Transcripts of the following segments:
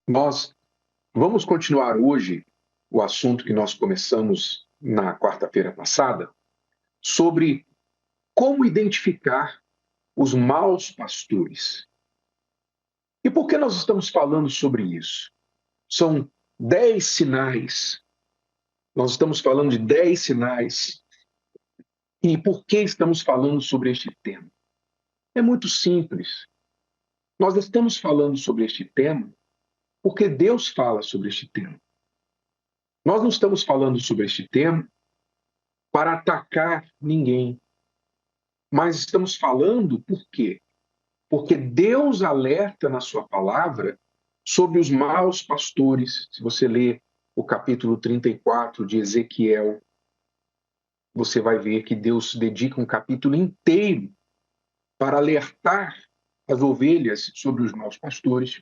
Nós vamos continuar hoje o assunto que nós começamos na quarta-feira passada sobre como identificar os maus pastores. E por que nós estamos falando sobre isso? São 10 sinais. Nós estamos falando de 10 sinais. E por que estamos falando sobre este tema? É muito simples. Nós estamos falando sobre este tema porque Deus fala sobre este tema. Nós não estamos falando sobre este tema para atacar ninguém, mas estamos falando por quê? Porque Deus alerta na sua palavra sobre os maus pastores. Se você ler o capítulo 34 de Ezequiel, você vai ver que Deus dedica um capítulo inteiro para alertar as ovelhas sobre os maus pastores.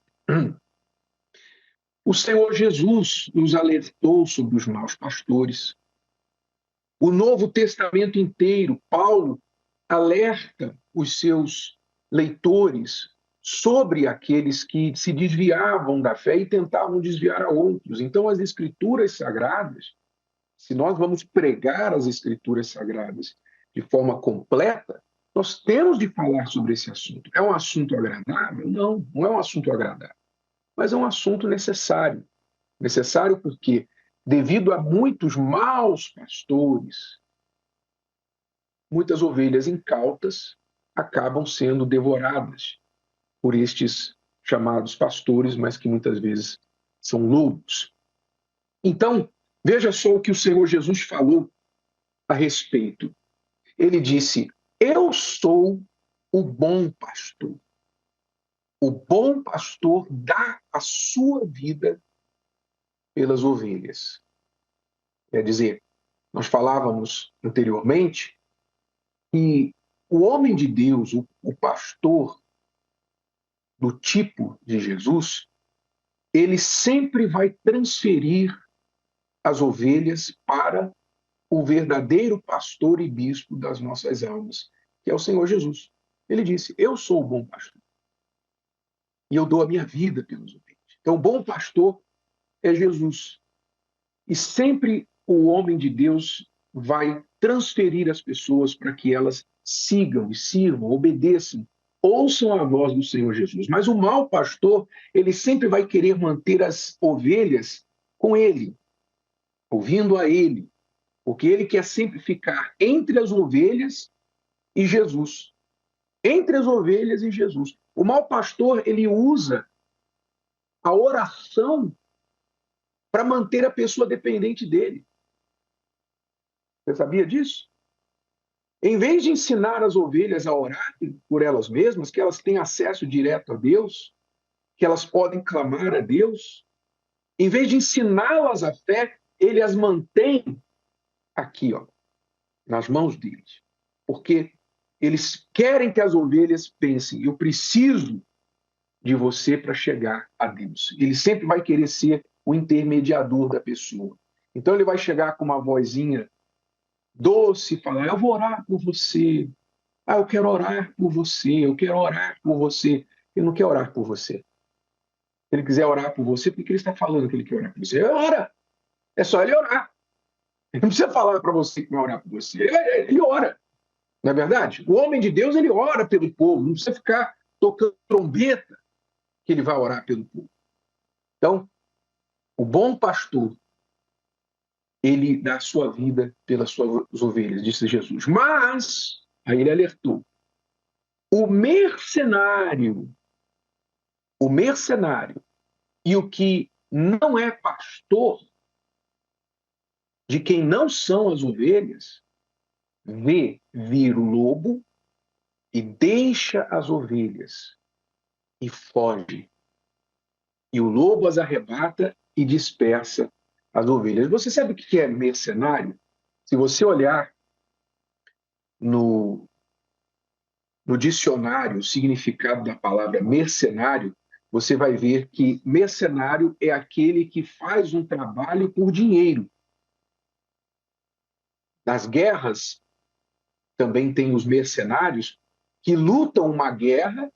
O Senhor Jesus nos alertou sobre os maus pastores. O Novo Testamento inteiro, Paulo alerta os seus leitores sobre aqueles que se desviavam da fé e tentavam desviar a outros. Então, as Escrituras Sagradas, se nós vamos pregar as Escrituras Sagradas de forma completa, nós temos de falar sobre esse assunto. É um assunto agradável? Não, não é um assunto agradável, mas é um assunto necessário. Necessário porque, devido a muitos maus pastores, muitas ovelhas incautas acabam sendo devoradas por estes chamados pastores, mas que muitas vezes são lobos. Então, veja só o que o Senhor Jesus falou a respeito. Ele disse: Eu sou o bom pastor. O bom pastor dá a sua vida pelas ovelhas. Quer dizer, nós falávamos anteriormente que o homem de Deus, o pastor do tipo de Jesus, ele sempre vai transferir as ovelhas para o verdadeiro pastor e bispo das nossas almas, que é o Senhor Jesus. Ele disse: Eu sou o bom pastor e eu dou a minha vida pelas ovelhas. Então, o bom pastor é Jesus. E sempre o homem de Deus vai transferir as pessoas para que elas sigam e sirvam, obedeçam, ouçam a voz do Senhor Jesus. Mas o mau pastor, ele sempre vai querer manter as ovelhas com ele, ouvindo a ele, porque ele quer sempre ficar entre as ovelhas e Jesus. Entre as ovelhas e Jesus. O mau pastor, ele usa a oração para manter a pessoa dependente dele. Você sabia disso? Em vez de ensinar as ovelhas a orar por elas mesmas, que elas têm acesso direto a Deus, que elas podem clamar a Deus, em vez de ensiná-las a fé, ele as mantém aqui, ó, nas mãos deles. Porque eles querem que as ovelhas pensem: eu preciso de você para chegar a Deus. Ele sempre vai querer ser o intermediador da pessoa. Então ele vai chegar com uma vozinha doce e falar: eu vou orar por você. Ah, eu quero orar por você, eu quero orar por você. Ele não quer orar por você. Se ele quiser orar por você, por que ele está falando que ele quer orar por você? Ele ora. É só ele orar. Ele não precisa falar para você que vai orar por você. Ele ora. Não é verdade? O homem de Deus, ele ora pelo povo. Não precisa ficar tocando trombeta que ele vai orar pelo povo. Então, o bom pastor, ele dá a sua vida pelas suas ovelhas, disse Jesus. Mas, aí ele alertou, o mercenário e o que não é pastor, de quem não são as ovelhas, vê vir o lobo e deixa as ovelhas e foge. E o lobo as arrebata e dispersa as ovelhas. Você sabe o que é mercenário? Se você olhar no, no dicionário o significado da palavra mercenário, você vai ver que mercenário é aquele que faz um trabalho por dinheiro. Nas guerras, também tem os mercenários que lutam uma guerra,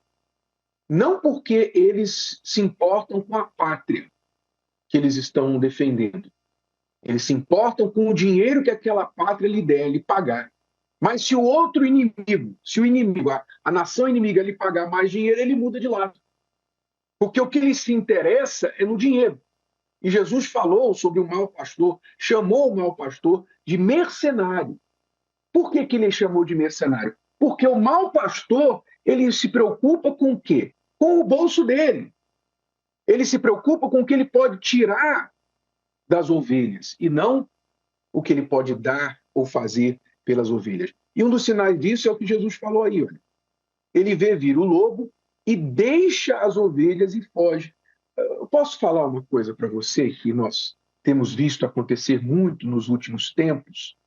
não porque eles se importam com a pátria que eles estão defendendo. Eles se importam com o dinheiro que aquela pátria lhe der, lhe pagar. Mas se o outro inimigo, se o inimigo, a nação inimiga lhe pagar mais dinheiro, ele muda de lado. Porque o que lhe se interessa é no dinheiro. E Jesus falou sobre o mau pastor, chamou o mau pastor de mercenário. Por que ele chamou de mercenário? Porque o mau pastor, ele se preocupa com o quê? Com o bolso dele. Ele se preocupa com o que ele pode tirar das ovelhas e não o que ele pode dar ou fazer pelas ovelhas. E um dos sinais disso é o que Jesus falou aí. Olha. Ele vê vir o lobo e deixa as ovelhas e foge. Eu posso falar uma coisa para você que nós temos visto acontecer muito nos últimos tempos?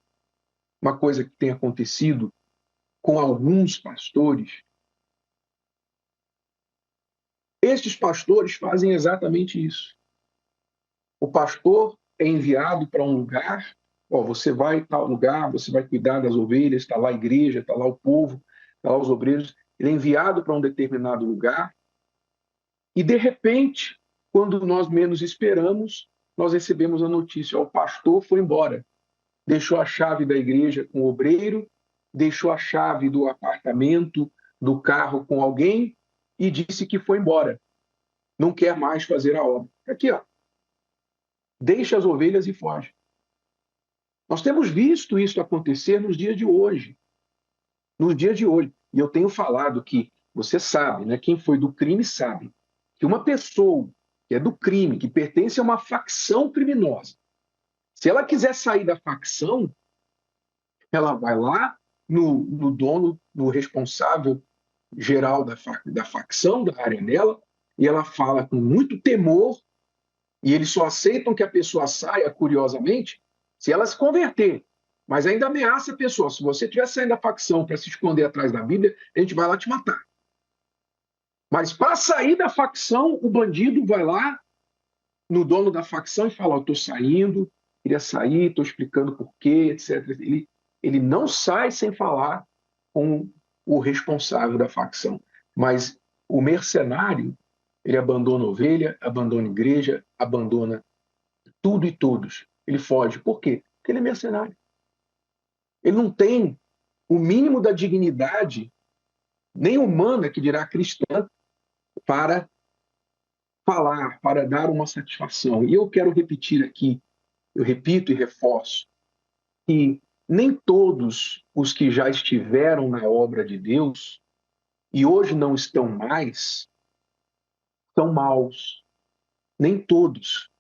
Uma coisa que tem acontecido com alguns pastores. Estes pastores fazem exatamente isso. O pastor é enviado para um lugar, você vai a tal lugar, você vai cuidar das ovelhas, está lá a igreja, está lá o povo, está lá os obreiros. Ele é enviado para um determinado lugar e, de repente, quando nós menos esperamos, nós recebemos a notícia: o pastor foi embora, deixou a chave da igreja com o obreiro, deixou a chave do apartamento, do carro com alguém e disse que foi embora. Não quer mais fazer a obra. Aqui, ó. Deixa as ovelhas e foge. Nós temos visto isso acontecer nos dias de hoje. Nos dias de hoje. E eu tenho falado que, você sabe, né? Quem foi do crime sabe, que uma pessoa que é do crime, que pertence a uma facção criminosa, se ela quiser sair da facção, ela vai lá no dono, no responsável geral da facção, da área dela, e ela fala com muito temor, e eles só aceitam que a pessoa saia, curiosamente, se ela se converter. Mas ainda ameaça a pessoa: se você estiver saindo da facção para se esconder atrás da Bíblia, a gente vai lá te matar. Mas para sair da facção, o bandido vai lá no dono da facção e fala: estou saindo, queria sair, estou explicando por quê, etc. Ele não sai sem falar com o responsável da facção. Mas o mercenário, ele abandona a ovelha, abandona a igreja, abandona tudo e todos. Ele foge. Por quê? Porque ele é mercenário. Ele não tem o mínimo da dignidade, nem humana, que dirá cristã, para falar, para dar uma satisfação. E eu quero repetir aqui, eu repito e reforço, que nem todos os que já estiveram na obra de Deus e hoje não estão mais, são maus. Nem todos.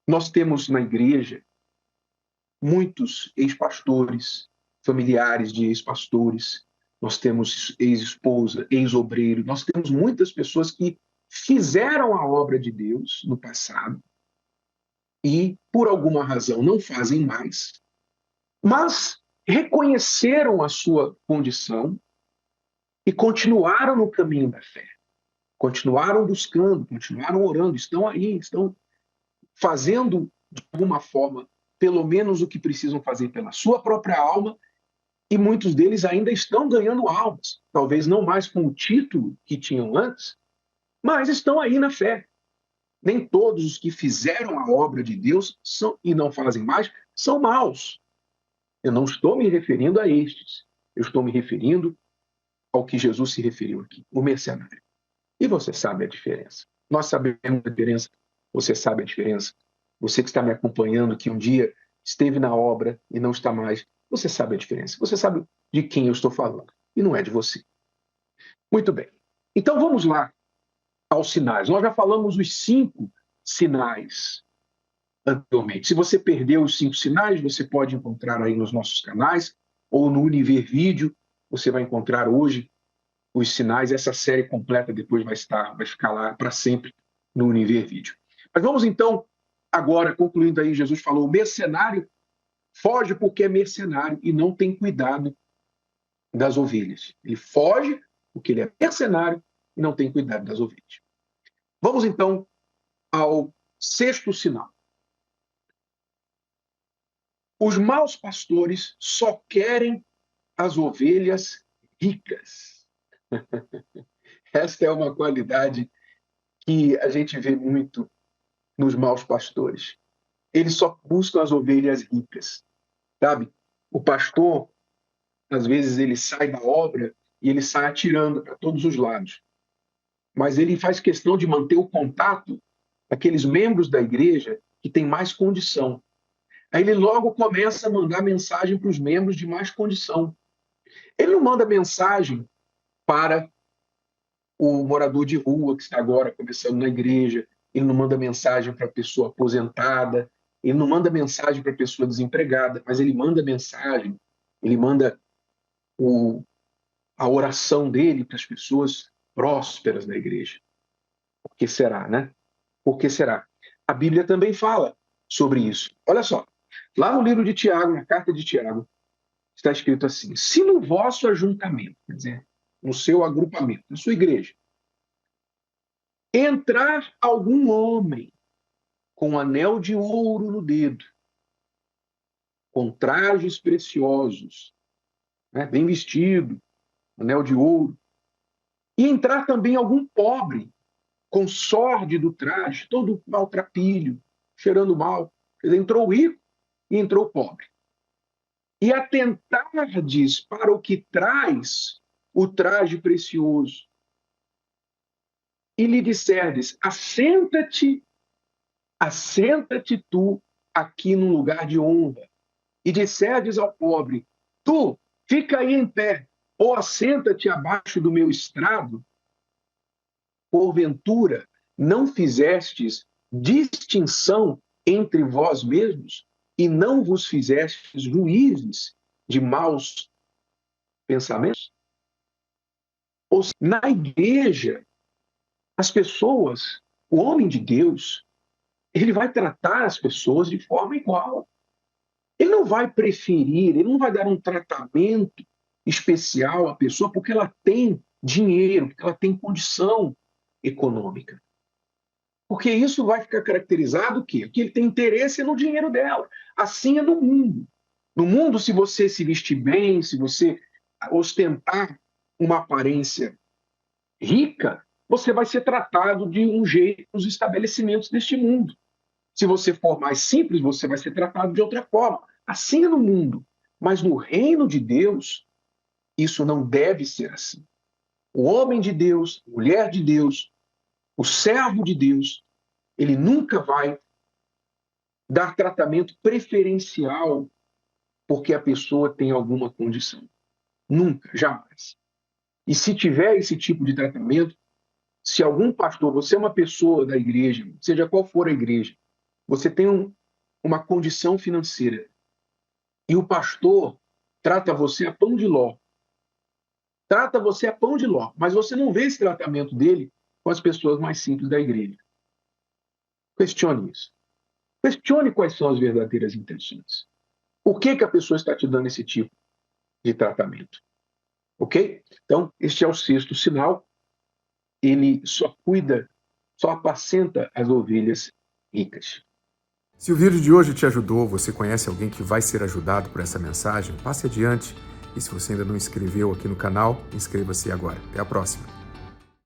Nós temos na igreja muitos ex-pastores, familiares de ex-pastores, nós temos ex-esposa, ex-obreiro, nós temos muitas pessoas que fizeram a obra de Deus no passado e, por alguma razão, não fazem mais, mas reconheceram a sua condição e continuaram no caminho da fé. Continuaram buscando, continuaram orando, estão aí, estão fazendo, de alguma forma, pelo menos o que precisam fazer pela sua própria alma, e muitos deles ainda estão ganhando almas, talvez não mais com o título que tinham antes, mas estão aí na fé. Nem todos os que fizeram a obra de Deus são, e não fazem mais, são maus. Eu não estou me referindo a estes. Eu estou me referindo ao que Jesus se referiu aqui, o mercenário. E você sabe a diferença. Nós sabemos a diferença. Você sabe a diferença. Você que está me acompanhando, que um dia esteve na obra e não está mais, você sabe a diferença. Você sabe de quem eu estou falando. E não é de você. Muito bem. Então vamos lá aos sinais. Nós já falamos os 5 sinais anteriormente. Se você perdeu os 5 sinais, você pode encontrar aí nos nossos canais ou no Univer Vídeo. Você vai encontrar hoje os sinais. Essa série completa depois vai ficar lá para sempre no Univer Vídeo. Mas vamos então, agora, concluindo aí, Jesus falou: o mercenário foge porque é mercenário e não tem cuidado das ovelhas. Ele foge porque ele é mercenário e não tem cuidado das ovelhas. Vamos então ao 6º sinal. Os maus pastores só querem as ovelhas ricas. Esta é uma qualidade que a gente vê muito nos maus pastores. Eles só buscam as ovelhas ricas, sabe? O pastor, às vezes, ele sai da obra e ele sai atirando para todos os lados. Mas ele faz questão de manter o contato daqueles membros da igreja que têm mais condição. Aí ele logo começa a mandar mensagem para os membros de mais condição. Ele não manda mensagem para o morador de rua que está agora começando na igreja, ele não manda mensagem para a pessoa aposentada, ele não manda mensagem para a pessoa desempregada, mas ele manda mensagem, ele manda a oração dele para as pessoas prósperas da igreja. Por que será, né? Por que será? A Bíblia também fala sobre isso. Olha só, lá no livro de Tiago, na carta de Tiago, está escrito assim: se no vosso ajuntamento, quer dizer, no seu agrupamento, na sua igreja, entrar algum homem com um anel de ouro no dedo, com trajes preciosos, né, bem vestido, anel de ouro, e entrar também algum pobre com sórdido traje, todo maltrapilho, cheirando mal. Entrou o rico e entrou o pobre. E atentardes para o que traz o traje precioso, e lhe disserdes: assenta-te tu aqui num lugar de honra. E disserdes ao pobre: tu, fica aí em pé, ou assenta-te abaixo do meu estrado. Porventura, não fizestes distinção entre vós mesmos e não vos fizestes juízes de maus pensamentos? Ou seja, na igreja, as pessoas, o homem de Deus, ele vai tratar as pessoas de forma igual. Ele não vai preferir, ele não vai dar um tratamento especial à pessoa porque ela tem dinheiro, porque ela tem condição econômica. Porque isso vai ficar caracterizado o quê? Que ele tem interesse no dinheiro dela. Assim é no mundo. No mundo, se você se vestir bem, se você ostentar uma aparência rica, você vai ser tratado de um jeito nos estabelecimentos deste mundo. Se você for mais simples, você vai ser tratado de outra forma. Assim é no mundo. Mas no reino de Deus, isso não deve ser assim. O homem de Deus, a mulher de Deus, o servo de Deus, ele nunca vai dar tratamento preferencial porque a pessoa tem alguma condição. Nunca, jamais. E se tiver esse tipo de tratamento, se algum pastor, você é uma pessoa da igreja, seja qual for a igreja, você tem uma condição financeira e o pastor trata você a pão de ló, trata você a pão de ló, mas você não vê esse tratamento dele com as pessoas mais simples da igreja. Questione isso. Questione quais são as verdadeiras intenções. Por que a pessoa está te dando esse tipo de tratamento? Ok? Então, este é o sexto sinal. Ele só cuida, só apacenta as ovelhas ricas. Se o vídeo de hoje te ajudou, você conhece alguém que vai ser ajudado por essa mensagem, passe adiante. E se você ainda não inscreveu aqui no canal, inscreva-se agora. Até a próxima.